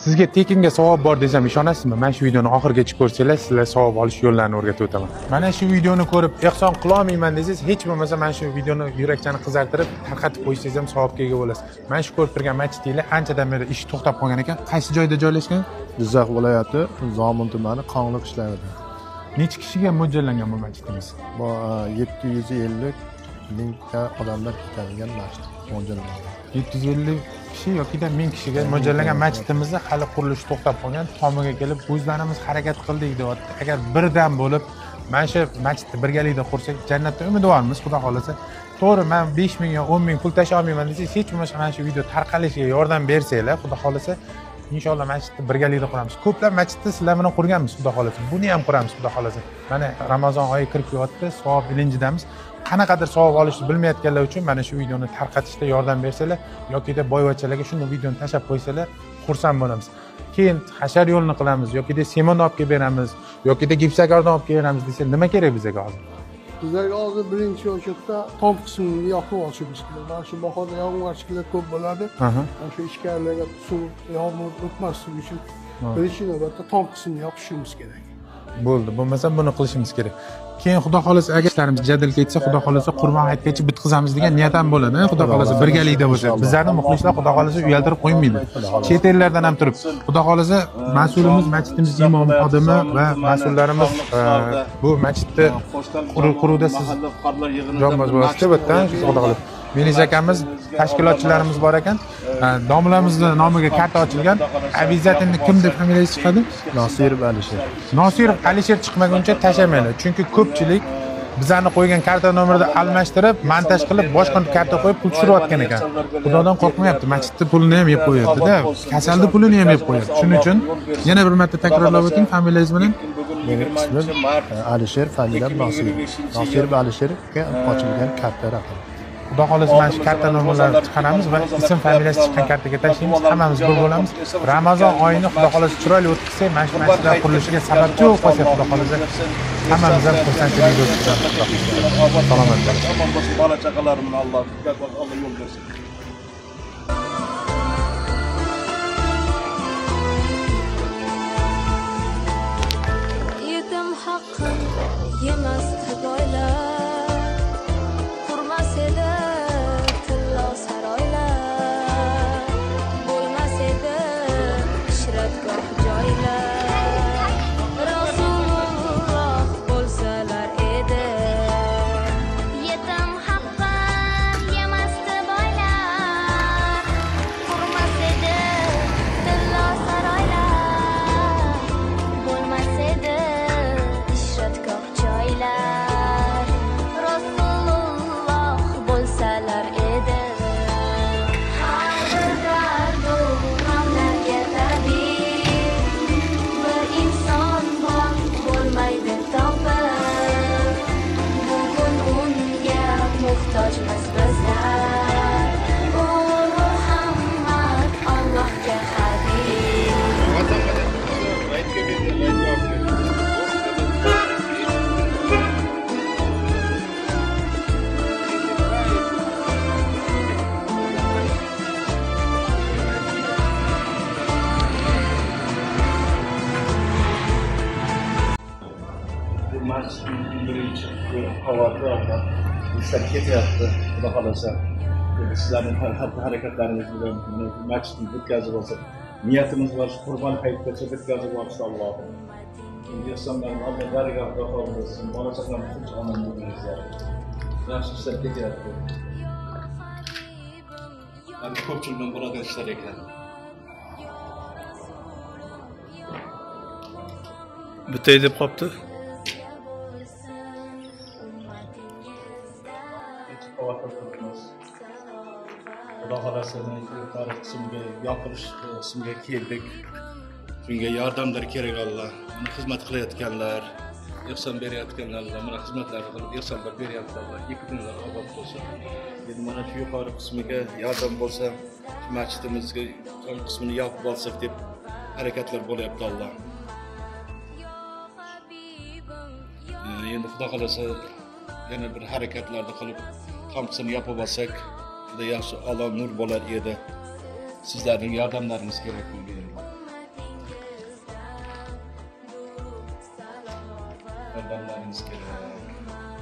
Sizga tekinga savob bor desam ishonasizmi? Mana shu videoni oxirigacha ko'rsanglar, sizlar savob olish yo'llarini o'rgatib o'taman. Mana shu videoni ko'rib ehson qila olmayman desangiz, hech bo'lmasa mana shu videoni yurakchani qizartirib, tarqatib qo'ysangiz ham savobga ega bo'lasiz. Mana shu ko'rib turgan masjidinglar anchadan beri ish to'xtab qolgan ekan. Qaysi joyda joylashgan? Jizzax viloyati Zomin tumani Qonli qishlarida. Necha kishiga mo'ljallangan bu masjidimiz? Bu 750 mingta odamlar ketadigan masjid mo'ljallangan. 750 kishi yokida 1000 kishiga mo'ljallangan masjidimizni hali qurilishi to'xtab qolgan. Tomiga kelib o'zlarimiz harakat qildik deyapti. Agar birdan bo'lib mana shu masjidni birgalikda qursak, jannatda umidvormiz, Xudo xolasa. To'g'ri, men 5000 yo 10000 pul tashlay olmayman desangiz, hech bo'lmasa mana shu video tarqalishiga yordam bersanglar, Xudo xolasa, inshaalloh masjidni birgalikda quramiz. Ko'plab masjidni sizlar bilan qurganmiz, Xudo xolasa. Buni ham quramiz, Xudo xolasa. Mana Ramazon oyi kirib kelyapti, savob ilinjidamiz. Qanaqadir savob olishni bilmayotganlar uchun mana shu videoni tarqatishda yordam bersanglar yokida boyvachchalarga shuni videoni tashlab qo'ysalar, xursand bo'lamiz. Keyin hashar yo'lini qilamiz yokida semon olib kelib beramiz yokida gipsakardan olib kelib beramiz desa, nima kerak bizga hozir? Bizlarga hozir birinchi o'chirda tom qismini yopib olishimiz kerak. Mana shu bahorda yog'ingarchiliklar ko'p bo'ladi. Mana shu ichkarilarga suv, yomg'ir o'tmasligi uchun birinchi navbatda tom qismini yopishimiz kerak. Bo'ldi, bo'lmasa buni qilishimiz kerak. Keyin Xudo xolasa agar ishlarimiz jadal ketsa, Xudo xolasa Qurbon hayitgacha bitkazamiz degan niyat ham bo'ladi. Xudo xolasa birgalikda bo'lsa, bizlarning muxlislar Xudo xolasa uyaltirib qo'ymaydi. Chet ellardan ham turib, Xudo xolasa mas'ulimiz, masjidimiz imom xodimi va mas'ullarimiz bu masjidni quruvda siz jonbaz bo'lasiz deb o'tdan Xudo xolasa. Menis akamiz, tashkilotchilarimiz bor ekan. Domlamizning nomiga karta ochilgan. Обязательно kim deb familiyasi chiqadi? Nosirov Alisher. Nosirov Alisher chiqmaguncha tashamaydi. Chunki ko'pchilik bizlarni qo'ygan karta nomerini almashtirib, montaj qilib, boshqa karta qo'yib pul tushirayotgan ekan. Xudodan qo'rqmayapti. Masjidning pulini ham yeb qo'yapti-da. Kasallik pulini ham yeb qo'yapti. Shuning uchun yana bir marta takrorlab o'ting familiyangiz bilan. Mening ismim Alisher, familiyam Nosirov. Nosirov Alisherga ochilgan karta raqam. Xudo xolasa mana shu karta nomerlarini chiqaramiz va ism familiyasi chiqqan kartaga tashlaymiz. Hammamiz bir bo'lamiz. Ramazon oyini Xudo xolasa chiroyli o'tkazsak, mana shu masjidlar qurilishiga sababchi bo'lib qolsak, Xudo xolasa hammamiz ham xursandchilik o'tkazamiz. Salomat bo'ling. Bola chaqalarimni Alloh yo'l bersin. Yetim haqqin yemas boylar. Birinchi qavatda ishlar ketyapti, Xudo xolasa. Sizlarning harakatlaringiz bilan masjidni bitkazib olsak, niyatimiz bor, Qurbon hayitgacha bitkazib olsak Allohim. İnsanların Alloh barigahda qoldirsin, bola chaqamiz tinch omon bo'linglar. Yaxshi ishlar ketyapti. Mana ko'pchilikdan bo'ladigan ishlar ekan. Bitay deb qopti. Xudo xolasa yuqori qismga yopirish qismiga keldik. Shunga yordamlar kerak Alloh. Buni xizmat qilayotganlar, ehson berayotganlar, mana xizmatlarni qilib ehsonlar beryaptilar. Ikki kunlar obod bo'lsin. Endi mana shu yuqori qismiga yordam bo'lsa, masjidimizga tom qismini yopib olsak deb harakatlar bo'lyapti Alloh. Endi Xudo xolasa yana bir harakatlarni qilib tom qismini yopib olsak, juda yaxshi Alloh nur bo'lar edi. Sizlarning yordamlaringiz kerak bunga. yordamlaringiz kerak.